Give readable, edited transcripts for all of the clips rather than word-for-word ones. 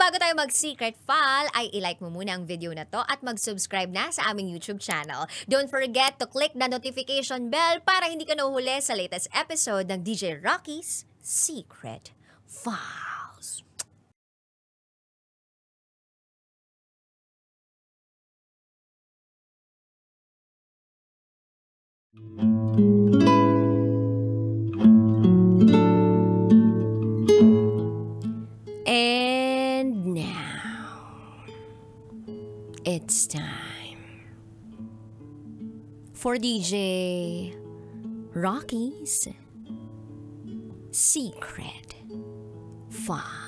bago tayo mag-secret file, ay ilike mo muna ang video na to at mag-subscribe na sa aming YouTube channel. Don't forget to click the notification bell para hindi ka nahuhuli sa latest episode ng DJ Rocky's Secret Files. And now, it's time for DJ Rocky's Secret Files.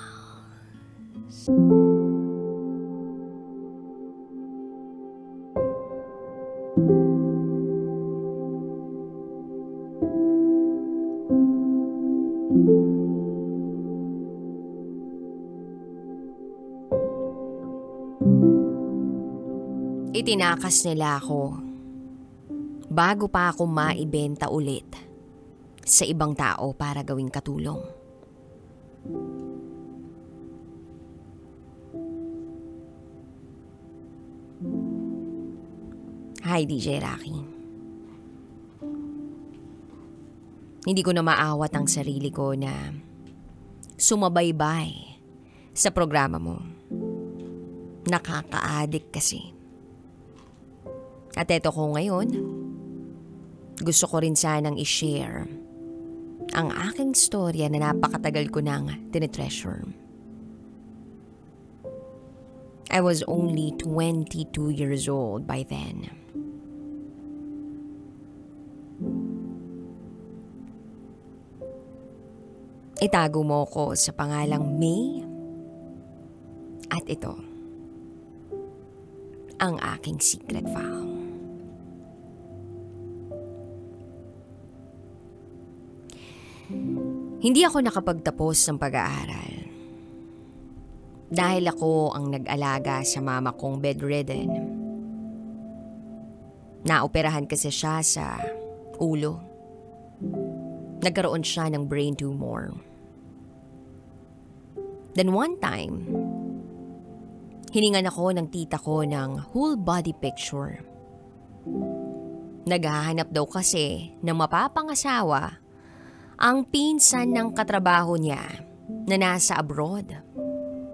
Itinakas nila ako bago pa ako maibenta ulit sa ibang tao para gawing katulong. Hi, DJ Rocky. Hindi ko na maawat ang sarili ko na sumabaybay sa programa mo. Nakaka-addict kasi. At eto ko ngayon, gusto ko rin sanang i-share ang aking storya na napakatagal ko nang tinitreasure. I was only 22 years old by then. Itago mo ko sa pangalang May at ito ang aking secret file. Hindi ako nakapagtapos ng pag-aaral dahil ako ang nag-alaga sa mama kong bedridden. Naoperahan kasi siya sa ulo. Nagkaroon siya ng brain tumor. Then one time, hiningan ako ng tita ko ng whole body picture. Naghahanap daw kasi ng mapapangasawa ang pinsan ng katrabaho niya na nasa abroad,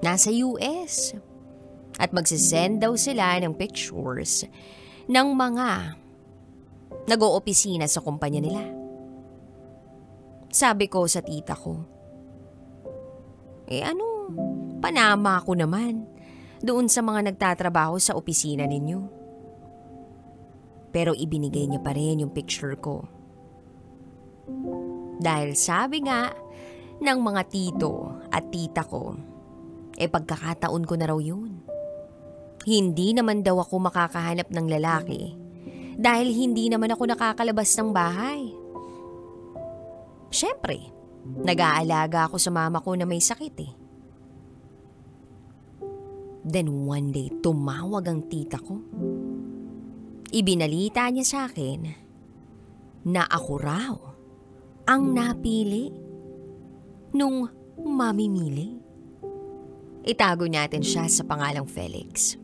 nasa US. At magsisend daw sila ng pictures ng mga nag-oopisina sa kumpanya nila. Sabi ko sa tita ko, panama ko naman doon sa mga nagtatrabaho sa opisina ninyo. Pero ibinigay niya pa rin yung picture ko. Dahil sabi nga ng mga tito at tita ko, pagkakataon ko na raw yun. Hindi naman daw ako makakahanap ng lalaki dahil hindi naman ako nakakalabas ng bahay. Siyempre, nag-aalaga ako sa mama ko na may sakit eh. Then one day, tumawag ang tita ko. Ibinalita niya sa akin na ako raw ang napili nung mamimili. Itago natin siya sa pangalang Felix.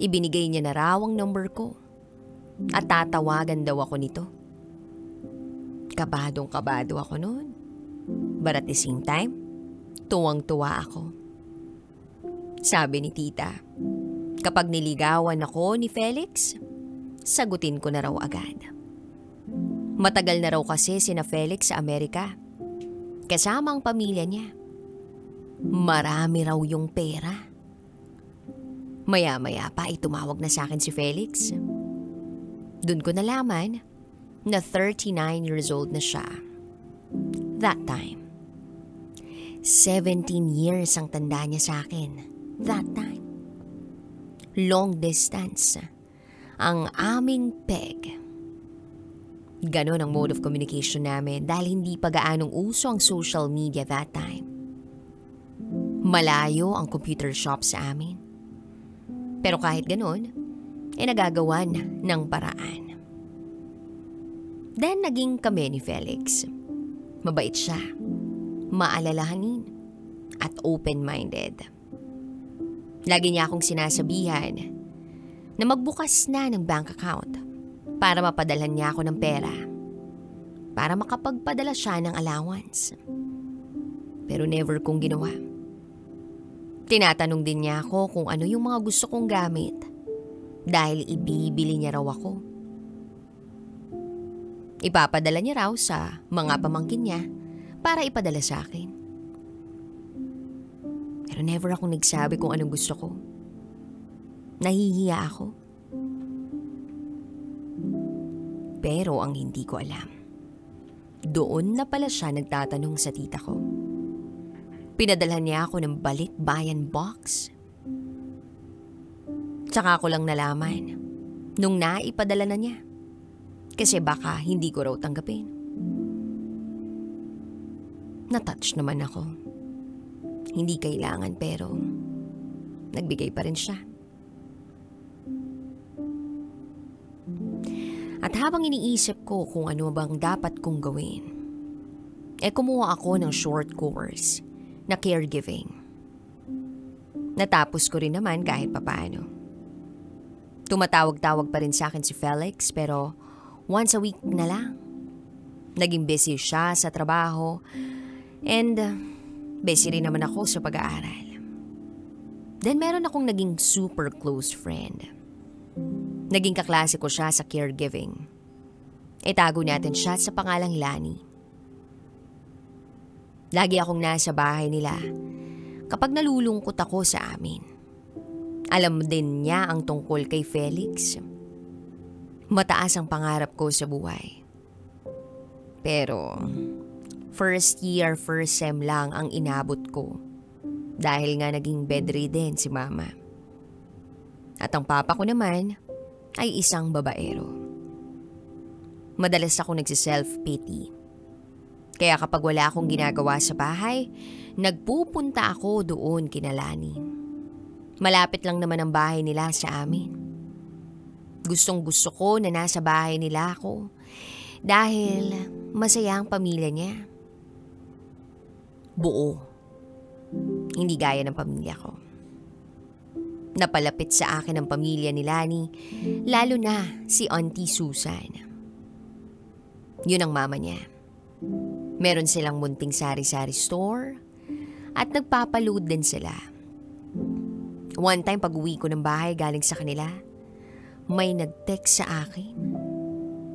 Ibinigay niya na raw ang number ko at tatawagan daw ako nito. Kabadong-kabado ako noon. But at the same time, tuwang-tuwa ako. Sabi ni tita, kapag niligawan ako ni Felix, sagutin ko na raw agad. Matagal na raw kasi sina Felix sa Amerika. Kasama ang pamilya niya. Marami raw yung pera. Maya-maya pa tumawag na sa akin si Felix. Doon ko nalaman na 39 years old na siya. That time. 17 years ang tanda niya sa akin. That time. Long distance ang aming peg. Ganon ang mode of communication namin dahil hindi pa gaanong uso ang social media that time. Malayo ang computer shop sa amin. Pero kahit ganon, nagagawan ng paraan. Then naging kami ni Felix. Mabait siya, maalalahanin, at open-minded. Lagi niya akong sinasabihan na magbukas na ng bank account para mapadalhan niya ako ng pera para makapagpadala siya ng allowance. Pero never kong ginawa. Tinatanong din niya ako kung ano yung mga gusto kong gamit dahil ibibili niya raw ako. Ipapadala niya raw sa mga pamangkin niya para ipadala sa akin. Pero never akong nagsabi kung anong gusto ko. Nahihiya ako. Pero ang hindi ko alam, doon na pala siya nagtatanong sa tita ko. Pinadalhan niya ako ng balikbayan box. Tsaka ko lang nalaman nung naipadala na niya. Kasi baka hindi ko raw tanggapin. Natouch naman ako. Hindi kailangan pero nagbigay pa rin siya. At habang iniisip ko kung ano bang dapat kong gawin, kumuha ako ng short course na caregiving. Natapos ko rin naman kahit papaano. Tumatawag-tawag pa rin sa akin si Felix pero once a week na lang. Naging busy siya sa trabaho and busy rin naman ako sa pag-aaral. Then meron akong naging super close friend. Naging kaklase ko siya sa caregiving. Itago natin siya sa pangalang Lani. Lagi akong nasa bahay nila kapag nalulungkot ako sa amin. Alam din niya ang tungkol kay Felix. Mataas ang pangarap ko sa buhay. Pero first year, first sem lang ang inabot ko dahil nga naging bedridden si mama. At ang papa ko naman ay isang babaero. Madalas ako nagsiself-pity. Kaya kapag wala akong ginagawa sa bahay, nagpupunta ako doon kina Lani. Malapit lang naman ang bahay nila sa amin. Gustong gusto ko na nasa bahay nila ako dahil masaya ang pamilya niya. Buo. Hindi gaya ng pamilya ko. Napalapit sa akin ang pamilya ni Lani, lalo na si Auntie Susan. Yun ang mama niya. Meron silang munting sari-sari store at nagpapaload din sila. One time pag uwi ko ng bahay galing sa kanila, may nag-text sa akin.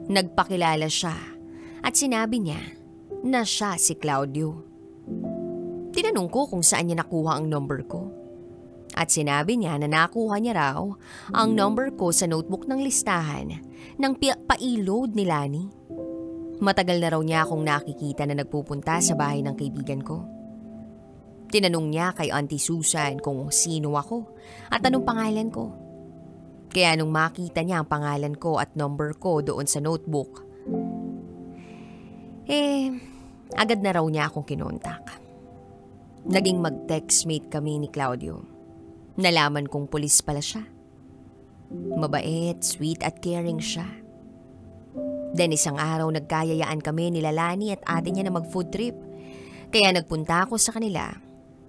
Nagpakilala siya at sinabi niya na siya si Claudio. Tinanong ko kung saan niya nakuha ang number ko. At sinabi niya na nakuha niya raw ang number ko sa notebook ng listahan ng pa-load ni Lani. Matagal na raw niya akong nakikita na nagpupunta sa bahay ng kaibigan ko. Tinanong niya kay Auntie Susan kung sino ako at anong pangalan ko. Kaya nung makita niya ang pangalan ko at number ko doon sa notebook, agad na raw niya akong kinontak. Naging mag-textmate kami ni Claudio. Nalaman kong pulis pala siya. Mabait, sweet at caring siya. Then isang araw nagkayayaan kami nila Lani at ate niya na mag-food trip. Kaya nagpunta ako sa kanila.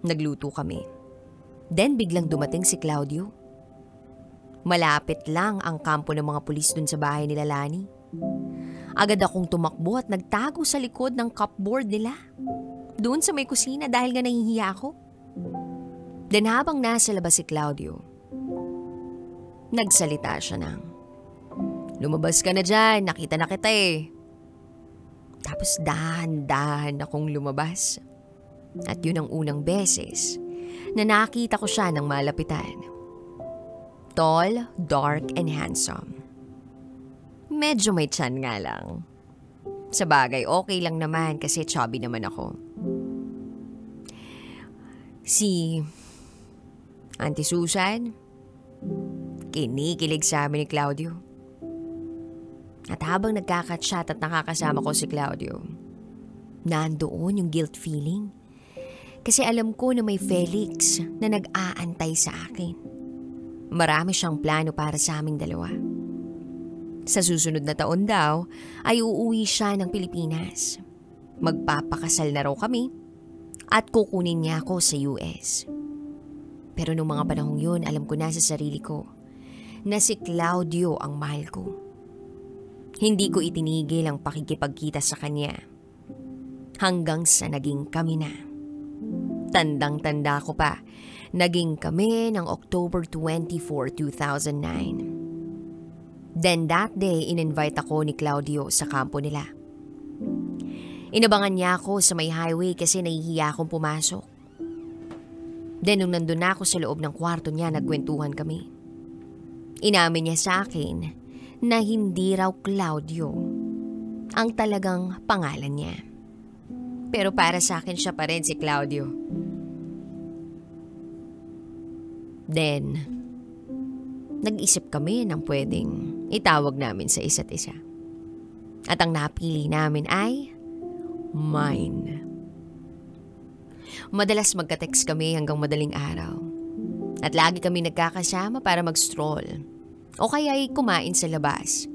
Nagluto kami. Then biglang dumating si Claudio. Malapit lang ang kampo ng mga pulis dun sa bahay nila Lani. Agad akong tumakbo at nagtago sa likod ng cupboard nila. Doon sa may kusina dahil nga nahihiya ako. Then habang nasa labas si Claudio, nagsalita siya ng, "Lumabas ka na dyan, nakita na kita eh." Tapos dahan-dahan akong lumabas. At yun ang unang beses na nakita ko siya ng malapitan. Tall, dark, and handsome. Medyo may tiyan nga lang. Sa bagay, okay lang naman kasi chubby naman ako. Si Auntie Susan, kinikilig sa amin ni Claudio. At habang nagkakachat at nakakasama ko si Claudio, nandoon yung guilt feeling. Kasi alam ko na may Felix na nag-aantay sa akin. Marami siyang plano para sa aming dalawa. Sa susunod na taon daw ay uuwi siya ng Pilipinas. Magpapakasal na raw kami at kukunin niya ako sa US. Pero nung mga panahong yun, alam ko na sa sarili ko na si Claudio ang mahal ko. Hindi ko itinigil ang pakikipagkita sa kanya hanggang sa naging kami na. Tandang-tanda ko pa, naging kami ng October 24, 2009. Then that day, in-invite ako ni Claudio sa kampo nila. Inabangan niya ako sa may highway kasi nahihiya akong pumasok. Then nung nandun na ako sa loob ng kwarto niya, nagkwentuhan kami. Inamin niya sa akin na hindi raw Claudio ang talagang pangalan niya. Pero para sa akin siya pa rin si Claudio. Then, nag-isip kami ng pwedeng itawag namin sa isa't isa. At ang napili namin ay mine. Madalas magka-text kami hanggang madaling araw. At lagi kami nagkakasama para mag-stroll o kaya ay kumain sa labas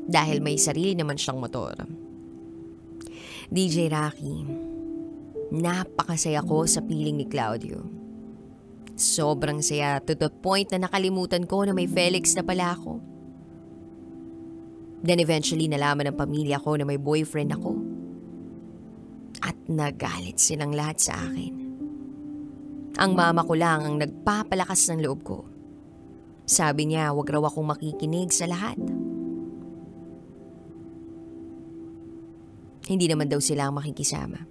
dahil may sarili naman siyang motor. DJ Rocky, napakasaya ko sa piling ni Claudio. Sobrang saya to the point na nakalimutan ko na may Felix na pala ako. Then eventually nalaman ng pamilya ko na may boyfriend ako. At nagalit silang lahat sa akin. Ang mama ko lang ang nagpapalakas ng loob ko. Sabi niya wag raw akong makikinig sa lahat. Hindi naman daw sila ang makikisama.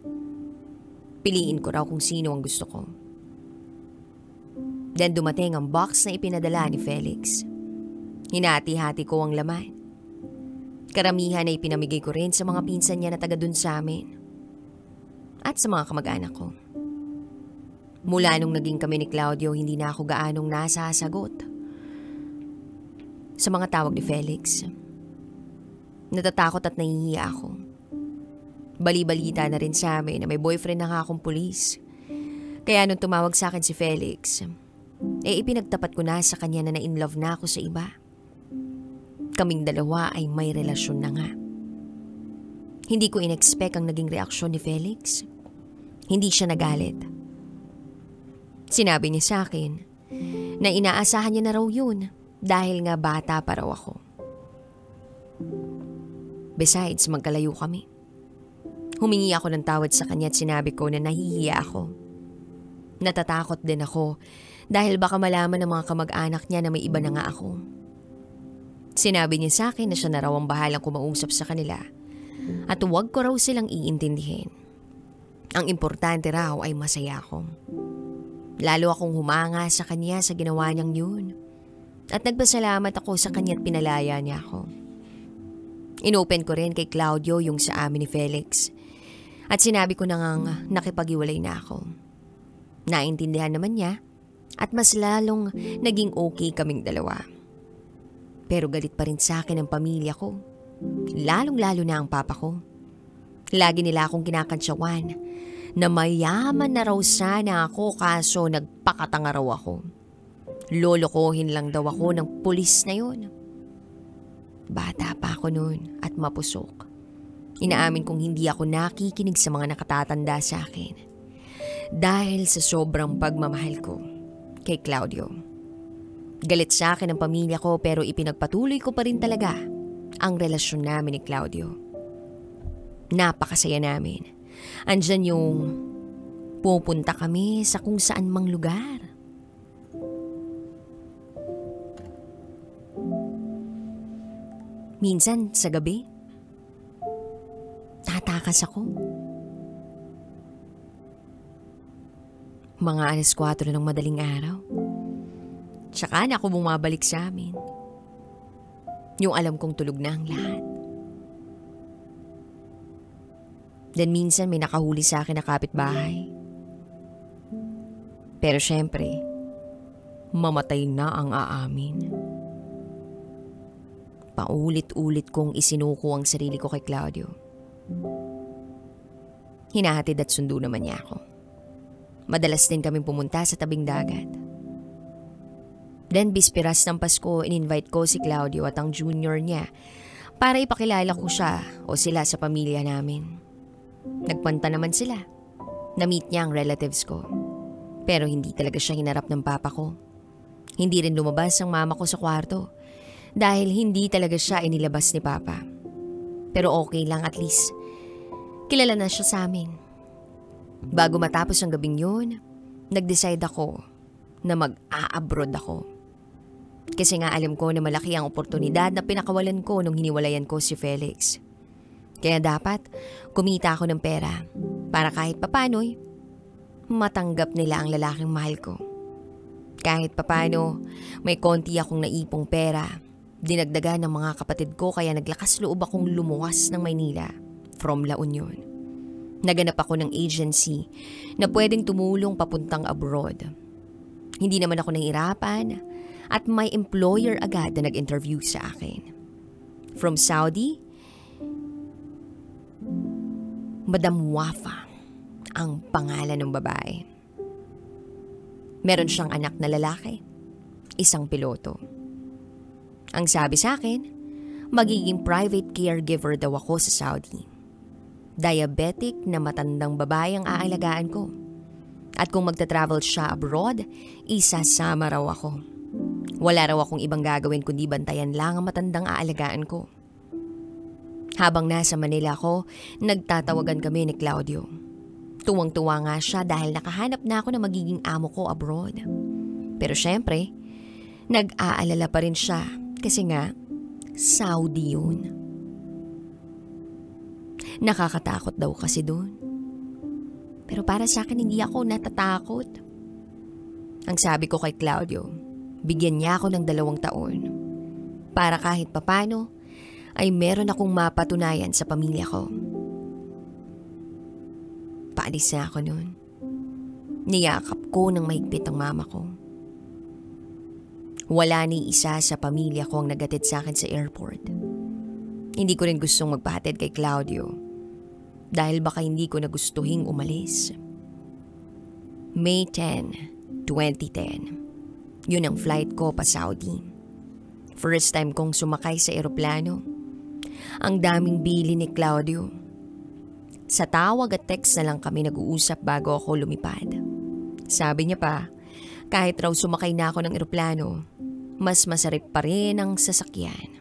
Piliin ko raw kung sino ang gusto ko. Then dumating ang box na ipinadala ni Felix. Hinati-hati ko ang laman. Karamihan ay pinamigay ko rin sa mga pinsan niya na taga dun sa amin. At sa mga kamag-anak ko. Mula nung naging kami ni Claudio, hindi na ako gaanong nasasagot sa mga tawag ni Felix. Natatakot at nahihiya ako. Bali-balita na rin sa amin na may boyfriend na nga akong pulis. Kaya nung tumawag sa akin si Felix, ipinagtapat ko na sa kanya na na-inlove na ako sa iba. Kaming dalawa ay may relasyon na nga. Hindi ko in-expect ang naging reaksyon ni Felix. Hindi siya nagalit. Sinabi niya sa akin na inaasahan niya na raw yun dahil nga bata pa raw ako. Besides, magkalayo kami. Humingi ako ng tawad sa kanya at sinabi ko na nahihiya ako. Natatakot din ako dahil baka malaman ng mga kamag-anak niya na may iba na nga ako. Sinabi niya sa akin na siya na raw ang bahalang kumausap sa kanila at huwag ko raw silang iintindihin. Ang importante raw ay masaya ako. Lalo akong humanga sa kanya sa ginawa niyang yun. At nagpasalamat ako sa kanya at pinalaya niya ako. Inopen ko rin kay Claudio yung sa amin ni Felix. At sinabi ko na ngang nakipag-iwalay na ako. Naintindihan naman niya at mas lalong naging okay kaming dalawa. Pero galit pa rin sa akin ang pamilya ko. Lalong-lalo na ang papa ko. Lagi nila akong kinakantsawan na mayaman na raw sana ako kaso nagpakatanga raw ako. Lolokohin lang daw ako ng pulis na yun. Bata pa ako noon at mapusok. Inaamin kong hindi ako nakikinig sa mga nakatatanda sa akin dahil sa sobrang pagmamahal ko kay Claudio. Galit sa akin ang pamilya ko pero ipinagpatuloy ko pa rin talaga ang relasyon namin ni Claudio. Napakasaya namin. Andyan yung pupunta kami sa kung saan mang lugar. Minsan sa gabi, tatakas ako. Mga 4:00 ng madaling araw. Tsaka na ako bumabalik sa amin. Yung alam kong tulog na ang lahat. Then minsan may nakahuli sa akin na kapitbahay. Pero syempre, mamatay na ang aamin. Paulit-ulit kong isinuko ang sarili ko kay Claudio. Hinahatid at sundo naman niya ako. Madalas din kaming pumunta sa tabing dagat. Then bispiras ng Pasko, in-invite ko si Claudio at ang junior niya para ipakilala ko siya o sila sa pamilya namin. Nagpunta naman sila. Na-meet niya ang relatives ko. Pero hindi talaga siya hinarap ng papa ko. Hindi rin lumabas ang mama ko sa kwarto dahil hindi talaga siya inilabas ni papa. Pero okay lang, at least kilala na siya sa amin. Bago matapos ang gabing yun, nag-decide ako na mag-a-abroad ako. Kasi nga alam ko na malaki ang oportunidad na pinakawalan ko nung hiniwalayan ko si Felix. Kaya dapat kumita ako ng pera para kahit papano'y matanggap nila ang lalaking mahal ko. Kahit papano, may konti akong naipong pera. Dinagdagan ng mga kapatid ko kaya naglakas loob akong lumuwas ng Maynila from La Union. Naganap ako ng agency na pwedeng tumulong papuntang abroad. Hindi naman ako nahirapan at may employer agad na nag-interview sa akin. From Saudi, Madam Wafa ang pangalan ng babae. Meron siyang anak na lalaki, isang piloto. Ang sabi sa akin, magiging private caregiver daw ako sa Saudi. Diabetic na matandang babae ang aalagaan ko. At kung magta-travel siya abroad, isasama raw ako. Wala raw akong ibang gagawin kundi bantayan lang ang matandang aalagaan ko. Habang nasa Manila ako, nagtatawagan kami ni Claudio. Tuwang-tuwa nga siya dahil nakahanap na ako ng magiging amo ko abroad. Pero syempre, nag-aalala pa rin siya kasi nga, Saudi yun. Nakakatakot daw kasi doon. Pero para sa akin hindi ako natatakot. Ang sabi ko kay Claudio, bigyan niya ako ng 2 taon para kahit papano ay meron akong mapatunayan sa pamilya ko. Paalis na ako noon. Niyakap ko ng mahigpit ang mama ko. Wala ni isa sa pamilya ko ang nagatid sa akin sa airport. Hindi ko rin gustong magpahatid kay Claudio dahil baka hindi ko nagustuhing umalis. May 10, 2010. Yun ang flight ko pa Saudi. First time kong sumakay sa eroplano. Ang daming bili ni Claudio. Sa tawag at text na lang kami nag-uusap bago ako lumipad. Sabi niya pa, kahit raw sumakay na ako ng eroplano, mas masarap pa rin ang sasakyan.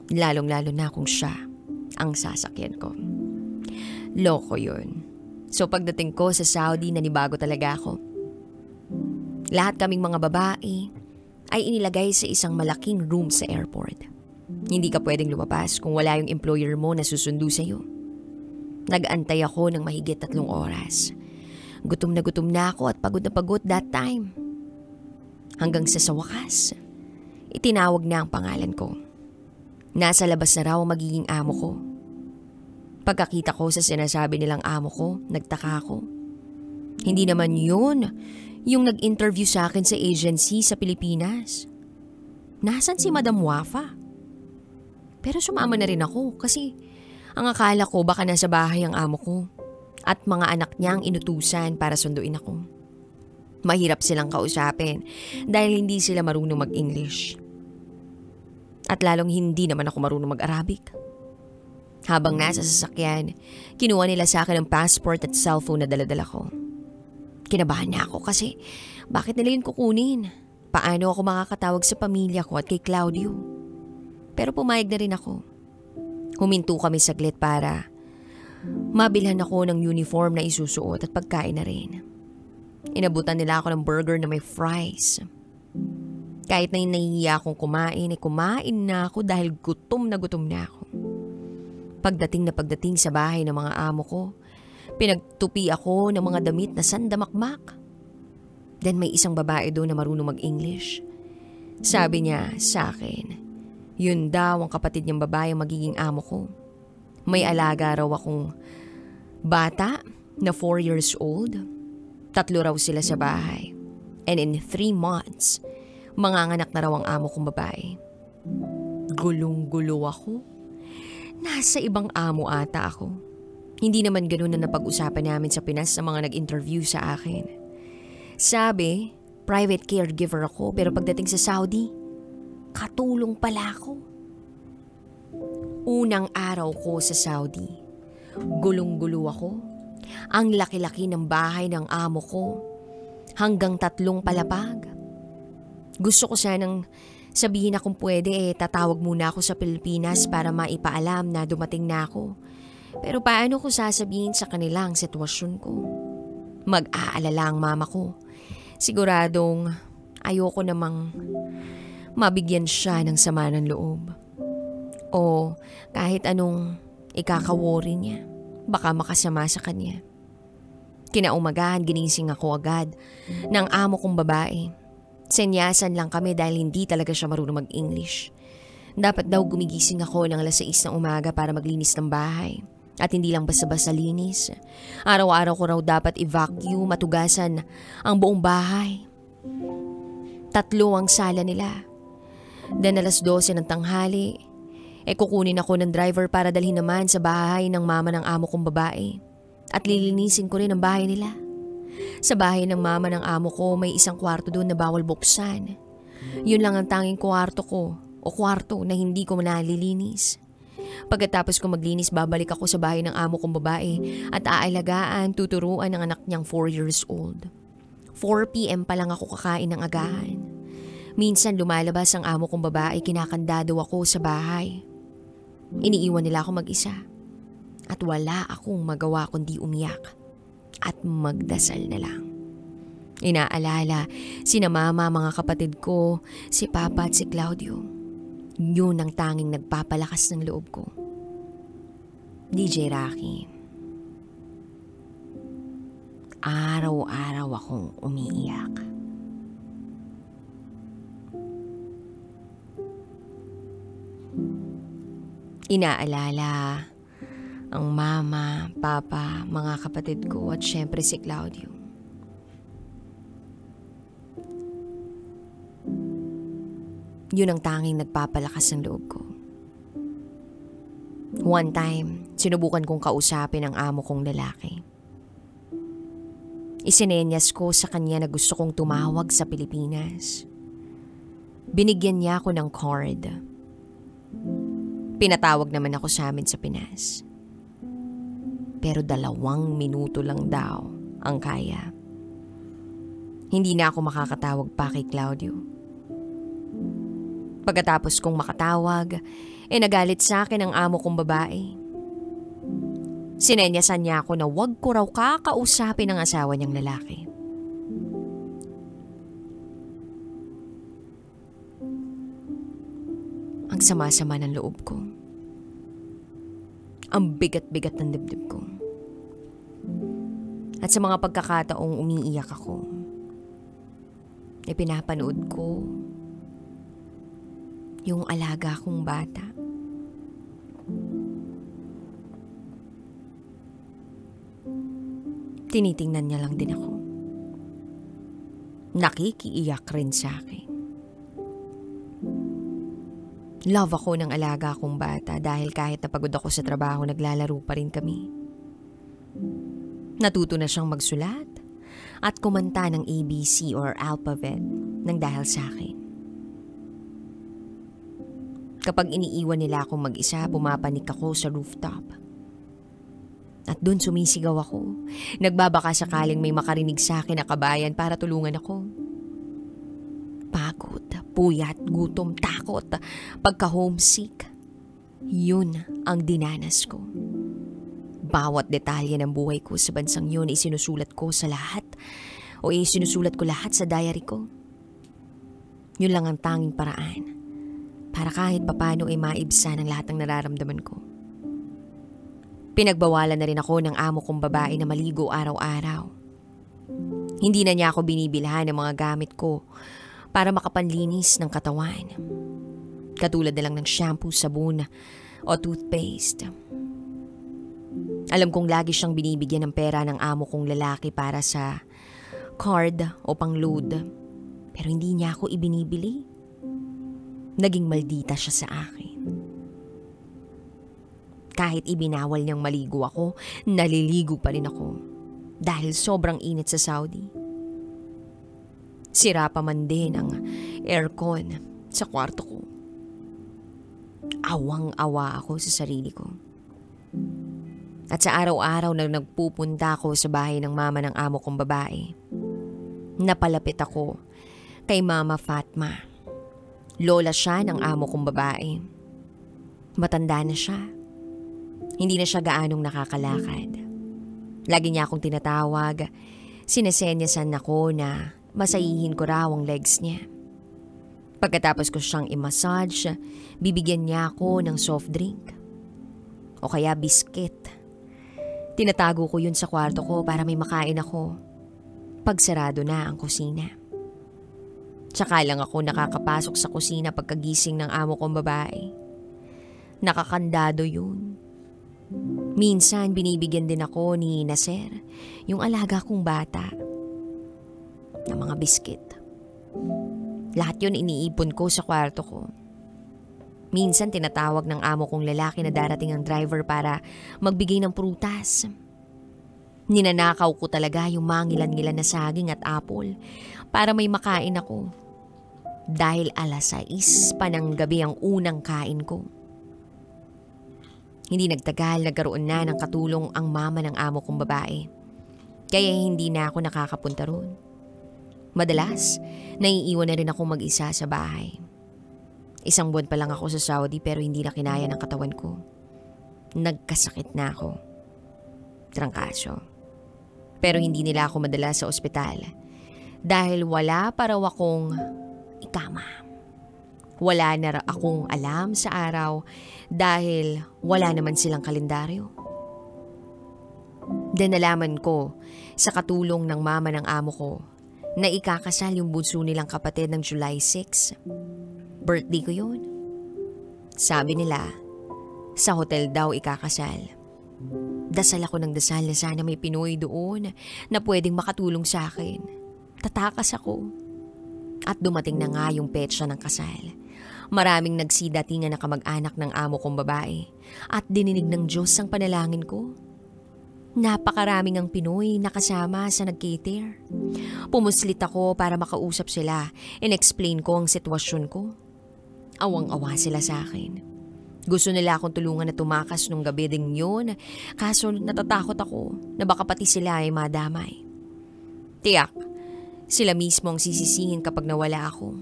Lalong-lalo na kung siya ang sasakyan ko. Loko yun. So pagdating ko sa Saudi, nanibago talaga ako. Lahat kaming mga babae ay inilagay sa isang malaking room sa airport. Hindi ka pwedeng lumabas kung wala yung employer mo na susundo sa'yo. Nag-antay ako ng mahigit 3 oras. Gutom na ako at pagod na pagod that time. Hanggang sa wakas, itinawag na ang pangalan ko. Nasa labas na raw ang magiging amo ko. Pagkakita ko sa sinasabi nilang amo ko, nagtaka ako. Hindi naman yun yung nag-interview sa akin sa agency sa Pilipinas. Nasaan si Madam Wafa? Pero sumama na rin ako kasi ang akala ko baka nasa bahay ang amo ko at mga anak niya ang inutusan para sunduin ako. Mahirap silang kausapin dahil hindi sila marunong mag-English. At lalong hindi naman ako marunong mag-Arabic. Habang nasa sasakyan, kinuha nila sa akin ang passport at cellphone na dala-dala ko. Kinabahan na ako kasi bakit nila yun kukunin? Paano ako makakatawag sa pamilya ko at kay Claudio? Pero pumayag na rin ako. Huminto kami saglit para mabilhan ako ng uniform na isusuot at pagkain na rin. Inabutan nila ako ng burger na may fries. Kahit na nahihiya akong kumain, kumain na ako dahil gutom na ako. Pagdating sa bahay ng mga amo ko, pinagtupi ako ng mga damit na sandamakmak. Then may isang babae doon na marunong mag-English. Sabi niya sa akin, yun daw ang kapatid niyang babae ang magiging amo ko. May alaga raw akong bata na 4 years old. 3 raw sila sa bahay. And in 3 months, manganganak na raw ang amo kong babae. Gulong-gulo ako. Nasa ibang amo ata ako. Hindi naman ganun na napag-usapan namin sa Pinas sa mga nag-interview sa akin. Sabi, private caregiver ako pero pagdating sa Saudi, katulong pala ako. Unang araw ko sa Saudi, gulong-gulo ako, Ang laki-laki ng bahay ng amo ko. Hanggang 3 palapag. Gusto ko sanang sabihin na kung pwede tatawag muna ako sa Pilipinas para maipaalam na dumating na ako. Pero paano ko sasabihin sa kanila ang sitwasyon ko? Mag-aalala ang mama ko. Siguradong ayoko namang mabigyan siya ng sama ng loob. O kahit anong ikakaworry niya, baka makasama sa kanya. Kinaumagahan ginising ako agad ng amo kong babae. Senyasan lang kami dahil hindi talaga siya marunong mag-English. Dapat daw gumigising ako ng 6:00 ng umaga para maglinis ng bahay. At hindi lang basta-basta linis. Araw-araw ko raw dapat i-vacuum, matugasan ang buong bahay. 3 ang sala nila. Dan 12:00 ng tanghali, kukunin ako ng driver para dalhin naman sa bahay ng mama ng amo kong babae. At lilinisin ko rin ang bahay nila. Sa bahay ng mama ng amo ko may isang kwarto doon na bawal buksan. Yun lang ang tanging kwarto ko o kwarto na hindi ko nalilinis. Pagkatapos ko maglinis, babalik ako sa bahay ng amo kong babae at aalagaan, tuturuan ng anak niyang 4 years old. 4 p.m. pa lang ako kakain ng agahan. Minsan lumalabas ang amo kong babae, kinakandado ako sa bahay. Iniiwan nila ako mag-isa. At wala akong magawa kundi umiyak at magdasal na lang. Inaalala sina mama, mga kapatid ko, si Papa at si Claudio. Yun ang tanging nagpapalakas ng loob ko. DJ Rocky, araw-araw akong umiiyak. Inaalala ang mama, papa, mga kapatid ko at syempre si Claudio. Yun ang tanging nagpapalakas ng loob ko. One time, sinubukan kong kausapin ang amo kong lalaki. Isinenyas ko sa kanya na gusto kong tumawag sa Pilipinas. Binigyan niya ako ng card. Pinatawag naman ako sa amin sa Pinas. Pero 2 minuto lang daw ang kaya. Hindi na ako makakatawag pa kay Claudio. Pagkatapos kong makatawag, nagalit sa akin ang amo kong babae. Sinenyasan niya ako na wag ko raw kakausapin ang asawa niyang lalaki. Ang sama-sama ng loob ko. Ang bigat-bigat ng dibdib ko. At sa mga pagkakataong umiiyak ako, pinapanood ko yung alaga kong bata. Tinitingnan niya lang din ako. Nakikiiyak rin sa akin. Love ako ng alaga kong bata dahil kahit napagod ako sa trabaho, naglalaro pa rin kami. Natuto na siyang magsulat at kumanta ng ABC or alphabet nang dahil sa akin. Kapag iniiwan nila akong mag-isa, pumapanik ako sa rooftop. At doon sumisigaw ako. Nagbabaka sakaling may makarinig sa akin na kabayan para tulungan ako. Pagod, puyat, gutom, takot, pagka-homesick. Yun ang dinanas ko. Bawat detalye ng buhay ko sa bansang yun isinusulat ko sa lahat o isinusulat ko lahat sa diary ko. Yun lang ang tanging paraan para kahit papano maibsan ang lahat ng nararamdaman ko. Pinagbawalan na rin ako ng amo kong babae na maligo araw-araw. Hindi na niya ako binibilhan ng mga gamit ko para makapanlinis ng katawan. Katulad na lang ng shampoo, sabon o toothpaste. Alam kong lagi siyang binibigyan ng pera ng amo kong lalaki para sa card o pang-load. Pero hindi niya ako ibinibili. Naging maldita siya sa akin. Kahit ibinawal niyang maligo ako, naliligo pa rin ako dahil sobrang init sa Saudi. Sira pa man din ang aircon sa kwarto ko. Awang-awa ako sa sarili ko. At sa araw-araw na nagpupunta ako sa bahay ng mama ng amo kong babae, napalapit ako kay Mama Fatma. Lola siya ng amo kong babae. Matanda na siya. Hindi na siya gaanong nakakalakad. Lagi niya akong tinatawag. Sinesenyasan ako na masayihin ko raw ang legs niya. Pagkatapos ko siyang i-massage, bibigyan niya ako ng soft drink o kaya biscuit. Tinatago ko yun sa kwarto ko para may makain ako pagsarado na ang kusina. Tsaka lang ako nakakapasok sa kusina pagkagising ng amo kong babae. Nakakandado yun. Minsan binibigyan din ako ni Nasser, yung alaga kong bata, ng mga biskit. Lahat yun iniipon ko sa kwarto ko. Minsan tinatawag ng amo kong lalaki na darating ang driver para magbigay ng prutas. Ninanakaw ko talaga yung mangilan-ngilan na saging at apple para may makain ako. Dahil 6:00 pa ng gabi ang unang kain ko. Hindi nagtagal, nagkaroon na ng katulong ang mama ng amo kong babae. Kaya hindi na ako nakakapunta roon. Madalas, naiiwan na rin ako mag-isa sa bahay. 1 buwan pa lang ako sa Saudi pero hindi na kinaya ng katawan ko. Nagkasakit na ako. Trangkaso. Pero hindi nila ako madala sa ospital dahil wala pa raw akong ikama. Wala na akong alam sa araw dahil wala naman silang kalendaryo. Then nalaman ko sa katulong ng mama ng amo ko na ikakasal yung bunso nilang kapatid ng July 6. Birthday ko yun. Sabi nila, sa hotel daw ikakasal. Dasal ako ng dasal na sana may Pinoy doon na pwedeng makatulong sa akin. Tatakas ako. At dumating na nga yung petsa ng kasal. Maraming nagsidatingan na kamag-anak ng amo kong babae at dininig ng Diyos ang panalangin ko. Napakaraming ang Pinoy na kasama sa nag-cater. Pumuslit ako para makausap sila. In-explain ko ang sitwasyon ko. Awang-awa sila sa akin. Gusto nila akong tulungan na tumakas nung gabi ding yun. Kaso natatakot ako na baka pati sila ay madamay. Tiyak, sila mismo ang sisisihin kapag nawala ako.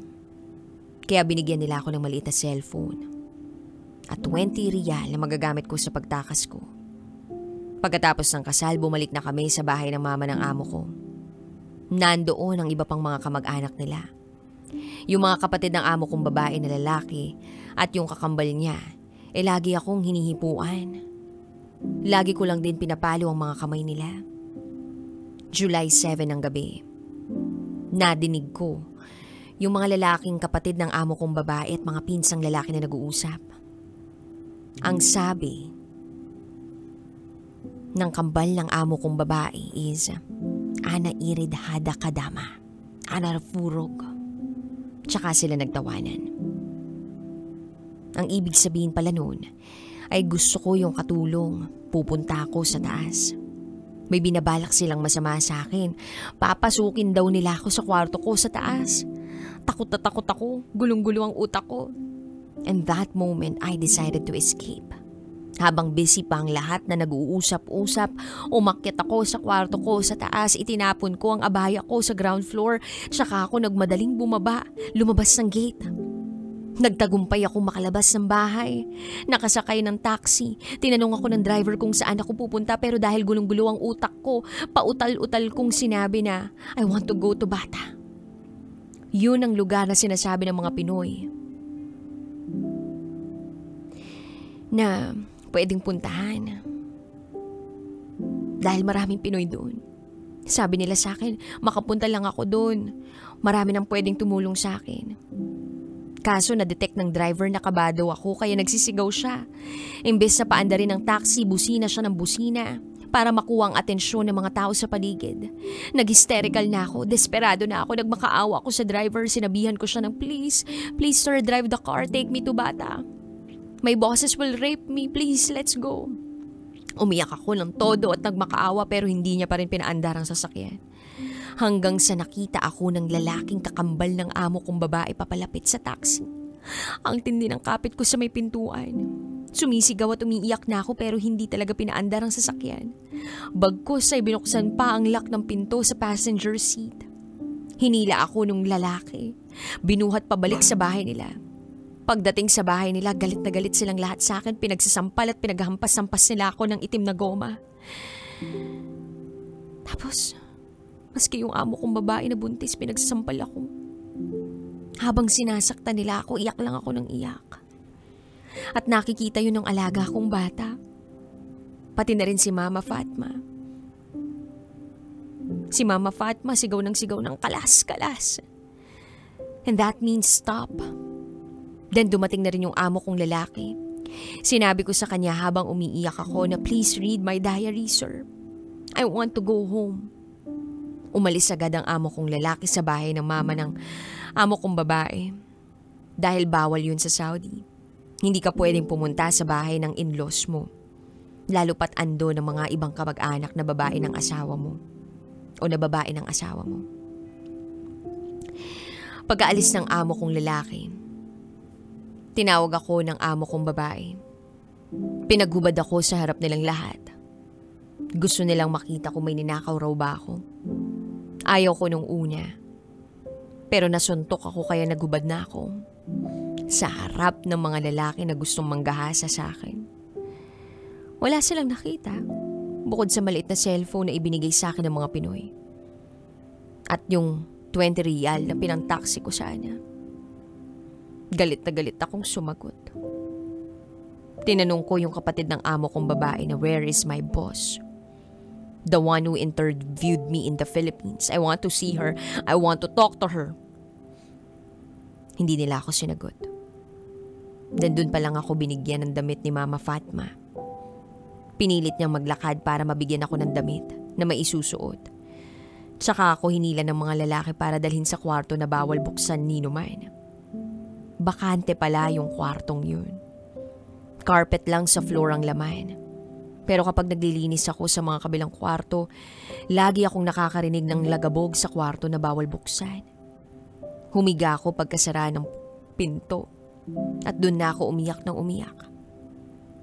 Kaya binigyan nila ako ng maliit na cellphone. At 20 riyal na magagamit ko sa pagtakas ko. Pagkatapos ng kasal, bumalik na kami sa bahay ng mama ng amo ko. Nandoon ang iba pang mga kamag-anak nila. Yung mga kapatid ng amo kong babae na lalaki at yung kakambal niya, lagi akong hinihipuan. Lagi ko lang din pinapalo ang mga kamay nila. July 7 ng gabi. Nadinig ko yung mga lalaking kapatid ng amo kong babae at mga pinsang lalaki na nag-uusap. Ang sabi ng kambal ng amo kong babae is, Ana irid hada kadama, ana furog. Tsaka sila nagtawanan. Ang ibig sabihin pala nun ay gusto ko yung katulong, pupunta ako sa taas. May binabalak silang masama sa akin. Papasukin daw nila ako sa kwarto ko sa taas. Takot na takot ako, gulong-gulo ang utak ko. And that moment I decided to escape. Habang busy pa ang lahat na nag-uusap-usap, umakyat ako sa kwarto ko sa taas, itinapon ko ang abaya ko sa ground floor, tsaka ako nagmadaling bumaba, lumabas ng gate. Nagtagumpay ako makalabas ng bahay. Nakasakay ng taxi. Tinanong ako ng driver kung saan ako pupunta pero dahil gulong-gulo ang utak ko, pautal-utal kong sinabi na, I want to go to Bata. Yun ang lugar na sinasabi ng mga Pinoy na pwedeng puntahan. Dahil maraming Pinoy doon. Sabi nila sa akin, makapunta lang ako doon. Marami nang pwedeng tumulong sa akin. Kaso na-detect ng driver na kabado ako kaya nagsisigaw siya. Imbes na paandarin ng taxi, busina siya ng busina para makuha ang atensyon ng mga tao sa paligid. Nag-hysterical na ako, desperado na ako, nagmakaawa ako sa driver, sinabihan ko siya ng please sir, drive the car, take me to Bata. My bosses will rape me, please, let's go. Umiyak ako ng todo at nagmakaawa pero hindi niya pa rin pinaandar ang sasakyan. Hanggang sa nakita ako ng lalaking kakambal ng amo kong babae papalapit sa taxi. Ang tindi ng kapit ko sa may pintuan. Sumisigaw at umiiyak na ako pero hindi talaga pinaandar ang sasakyan. Bagkus ay binuksan pa ang lock ng pinto sa passenger seat. Hinila ako nung lalaki. Binuhat pabalik sa bahay nila. Pagdating sa bahay nila, galit na galit silang lahat sa akin. Pinagsasampal at pinaghampas-sampas nila ako ng itim na goma. Tapos, maski yung amo kong babae na buntis, pinagsasampal ako. Habang sinasaktan nila ako, iyak lang ako ng iyak. At nakikita yun ng alaga kong bata. Pati na rin si Mama Fatma. Si Mama Fatma sigaw ng kalas-kalas. And that means stop. Then dumating na rin yung amo kong lalaki. Sinabi ko sa kanya habang umiiyak ako na please read my diary, sir. I want to go home. Umalis agad ang amo kong lalaki sa bahay ng mama ng amo kong babae. Dahil bawal yun sa Saudi. Hindi ka pwedeng pumunta sa bahay ng in-laws mo. Lalo pat ando ng mga ibang kamag-anak na babae ng asawa mo. O na babae ng asawa mo. Pagkaalis ng amo kong lalaki, tinawag ako ng amo kong babae. Pinaghubad ako sa harap nilang lahat. Gusto nilang makita kung may ninakaw raw ba ako. Ayaw ko nung una. Pero nasuntok ako kaya naghubad na ako. Sa harap ng mga lalaki na gustong manggahasa sa akin. Wala silang nakita. Bukod sa maliit na cellphone na ibinigay sa akin ng mga Pinoy. At yung 20 real na pinang-taxi ko sana. Galit na galit akong sumagot. Tinanong ko yung kapatid ng amo kong babae na where is my boss? The one who interviewed me in the Philippines. I want to see her. I want to talk to her. Hindi nila ako sinagot. Dan dun pa lang ako binigyan ng damit ni Mama Fatma. Pinilit niyang maglakad para mabigyan ako ng damit na may isusuot. Tsaka ako hinila ng mga lalaki para dalhin sa kwarto na bawal buksan ni Numan. Bakante pala yung kwartong yun. Carpet lang sa floor ang laman. Pero kapag naglilinis ako sa mga kabilang kwarto, lagi akong nakakarinig ng lagabog sa kwarto na bawal buksan. Humiga ako pagkasara ng pinto. At doon na ako umiyak ng umiyak.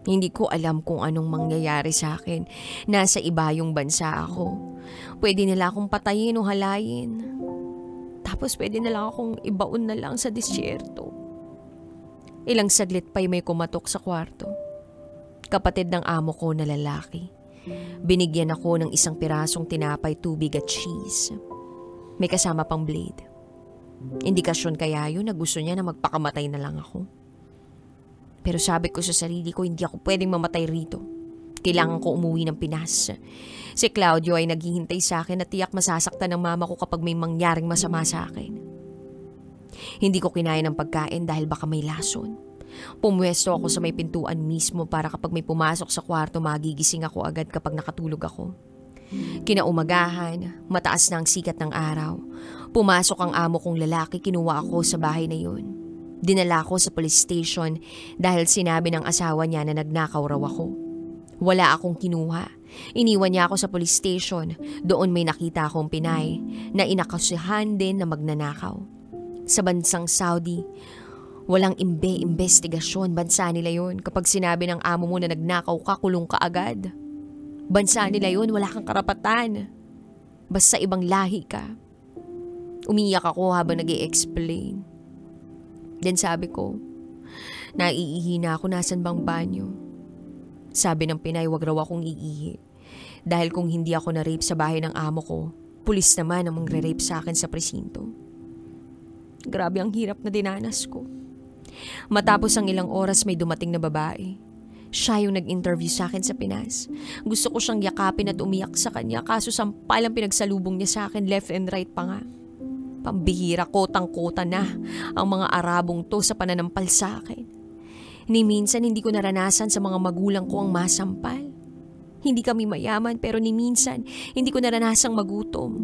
Hindi ko alam kung anong mangyayari sa akin. Nasa iba yung bansa ako. Pwede nila akong patayin o halayin. Tapos pwede nila akong ibaon na lang sa disyerto. Ilang saglit pa'y may kumatok sa kwarto. Kapatid ng amo ko na lalaki. Binigyan ako ng isang pirasong tinapay, tubig at cheese. May kasama pang blade. Indikasyon kaya yun na gusto niya na magpakamatay na lang ako. Pero sabi ko sa sarili ko, hindi ako pwedeng mamatay rito. Kailangan ko umuwi ng Pinas. Si Claudio ay naghihintay sa akin at tiyak masasaktan ng mama ko kapag may mangyaring masama sa akin. Hindi ko kinain ng pagkain dahil baka may lason. Pumwesto ako sa may pintuan mismo para kapag may pumasok sa kwarto magigising ako agad kapag nakatulog ako. Kinaumagahan, mataas na ang sikat ng araw. Pumasok ang amo kong lalaki, kinuha ako sa bahay na yun. Dinala ko sa police station dahil sinabi ng asawa niya na nagnakaw raw ako. Wala akong kinuha. Iniwan niya ako sa police station. Doon may nakita akong Pinay na inakasuhan din na magnanakaw. Sa bansang Saudi, walang investigasyon. Bansa nila yun. Kapag sinabi ng amo mo na nagnakaw ka, kulong ka agad. Bansa nila yun, wala kang karapatan. Basta ibang lahi ka. Umiyak ako habang nag-i-explain. Then sabi ko, naiihi na ako, nasan bang banyo? Sabi ng Pinay, wag raw akong iihi. Dahil kung hindi ako na-rape sa bahay ng amo ko, pulis naman ang mangre-rape sa akin sa presinto. Grabe ang hirap na dinanas ko. Matapos ang ilang oras may dumating na babae. Siya yung nag-interview sa akin sa Pinas. Gusto ko siyang yakapin at umiyak sa kanya kaso sampal ang pinagsalubong niya sa akin, left and right pa nga. Pambihira, kotang-kota na ang mga Arabong to sa pananampal sa akin. Ni minsan hindi ko naranasan sa mga magulang ko ang masampal. Hindi kami mayaman pero ni minsan hindi ko naranasang magutom.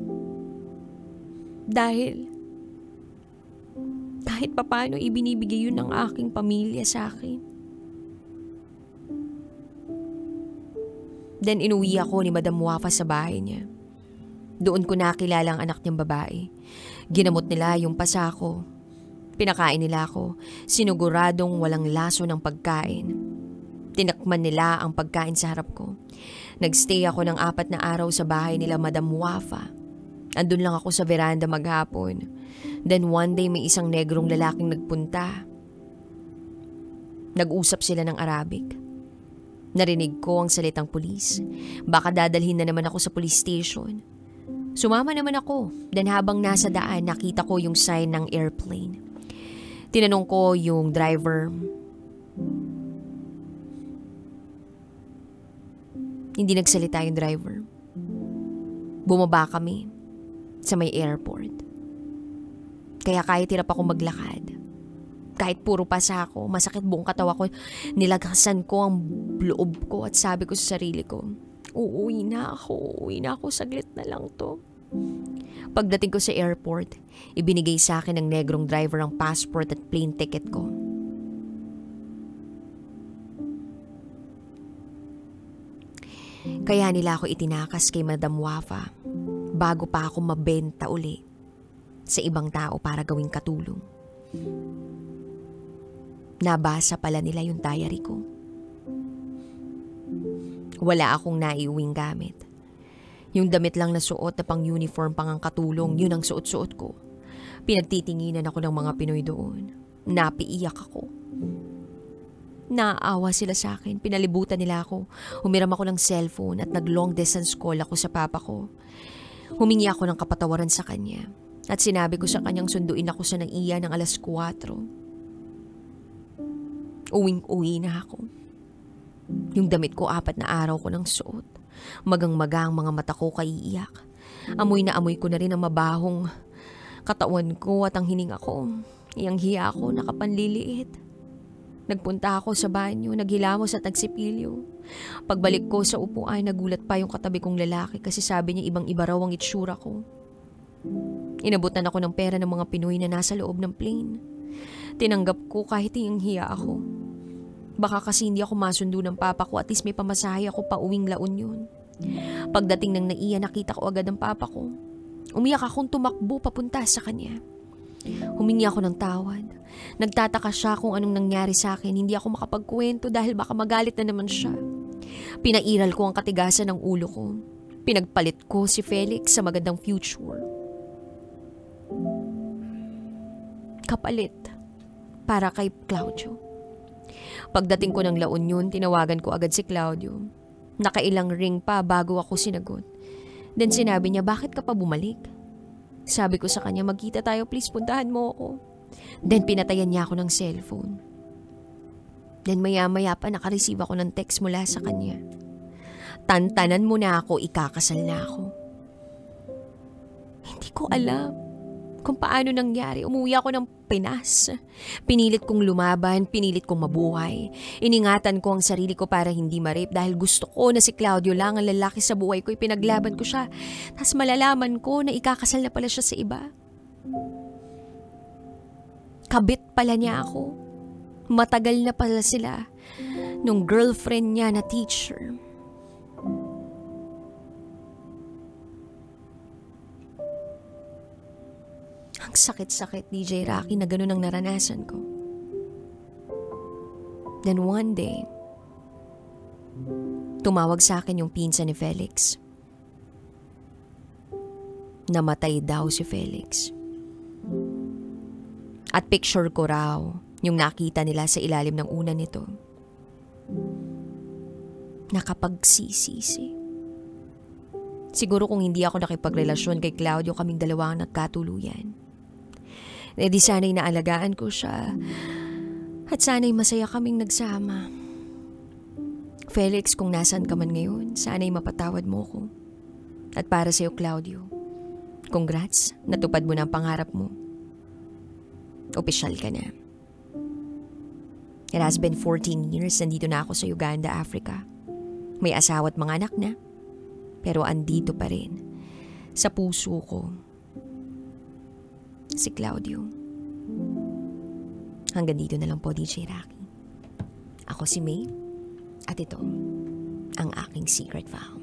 Dahil kahit papano ibinibigay yun ng aking pamilya sa akin. Then inuwi ako ni Madam Wafa sa bahay niya. Doon ko nakilala ang anak niyang babae. Ginamot nila yung pasa ko. Pinakain nila ako. Sinuguradong walang laso ng pagkain. Tinakman nila ang pagkain sa harap ko. Nagstay ako ng 4 na araw sa bahay nila Madam Wafa. Andun lang ako sa veranda maghapon. Then one day may isang negrong lalaking nagpunta. Nag-usap sila ng Arabic. Narinig ko ang salitang pulis. Baka dadalhin na naman ako sa police station. Sumama naman ako. Then habang nasa daan, nakita ko yung sign ng airplane. Tinanong ko yung driver. Hindi nagsalita yung driver. Bumaba kami sa may airport. Kaya kahit hirap ako maglakad, kahit puro pasa ako, masakit buong katawa ko, nilagasan ko ang loob ko at sabi ko sa sarili ko, uuwi na ako, saglit na lang to. Pagdating ko sa airport, ibinigay sa akin ng negrong driver ang passport at plane ticket ko. Kaya nila ako itinakas kay Madam Wafa bago pa ako mabenta uli sa ibang tao para gawing katulong. Nabasa pala nila yung diary ko. Wala akong naiuwing gamit. Yung damit lang na suot na pang uniform pang ang katulong, yun ang suot-suot ko. Pinagtitinginan ako ng mga Pinoy doon. Napiiyak ako. Naawa sila sa akin, pinalibutan nila ako. Humiram ako ng cellphone at nag-long distance call ako sa papa ko. Humingi ako ng kapatawaran sa kanya at sinabi ko sa kanyang sunduin ako sa nang-iya ng 4:00. Uwing-uwi na ako. Yung damit ko 4 na araw ko nang suot. Magang-maga ang mga mata ko kaiiyak. Amoy na amoy ko na rin ang mabahong katawan ko at ang hininga ko. Iyang hiya ako, nakapanliliit. Nagpunta ako sa banyo, naghilamos at nagsipilyo. Pagbalik ko sa upuan, nagulat pa yung katabi kong lalaki kasi sabi niya ibang-iba raw ang itsura ko. Inabutan ako ng pera ng mga Pinoy na nasa loob ng plane. Tinanggap ko kahit iyang hiya ako. Baka kasi hindi ako masundo ng papa ko, at least may pamasahe ako pa uwing La Union. Pagdating ng naiya, nakita ko agad ang papa ko. Umiyak akong tumakbo papunta sa kanya. Humingi ako ng tawad. Nagtataka siya kung anong nangyari sa akin. Hindi ako makapagkwento dahil baka magalit na naman siya. Pinairal ko ang katigasan ng ulo ko. Pinagpalit ko si Felix sa magandang future. Kapalit para kay Claudio. Pagdating ko ng La Union, tinawagan ko agad si Claudio. Nakailang ring pa bago ako sinagot. Then sinabi niya, bakit ka pa bumalik? Sabi ko sa kanya, magkita tayo please, puntahan mo ako. Then pinatayan niya ako ng cellphone. Then maya-maya pa nakareceive ako ng text mula sa kanya. Tantanan mo na ako, ikakasal na ako. Hindi ko alam kung paano nangyari. Umuwi ako ng Pinas. Pinilit kong lumaban, pinilit kong mabuhay. Iningatan ko ang sarili ko para hindi ma-rape dahil gusto ko na si Claudio lang ang lalaki sa buhay ko. Ipinaglaban ko siya. Tapos malalaman ko na ikakasal na pala siya sa iba. Kabit pala niya ako. Matagal na pala sila nung girlfriend niya na teacher. Ang sakit-sakit, DJ Rocky, na ganun ang naranasan ko. Then one day, tumawag sa akin yung pinsan ni Felix. Namatay daw si Felix. At picture ko raw yung nakita nila sa ilalim ng unan nito. Nakapagsisisi. Siguro kung hindi ako nakipagrelasyon kay Claudio, kaming dalawa ang nagkatuluyan. E di sana'y naalagaan ko siya at sana'y masaya kaming nagsama. Felix, kung nasan ka man ngayon, sana'y mapatawad mo ko. At para sa'yo, Claudio, congrats, natupad mo na ang pangarap mo. Opisyal ka na. It has been 14 years, nandito na ako sa Uganda, Africa. May asawa at mga anak na, pero andito pa rin sa puso ko si Claudio. Hanggang dito na lang po, DJ Rocky. Ako si May, at ito ang aking secret vow.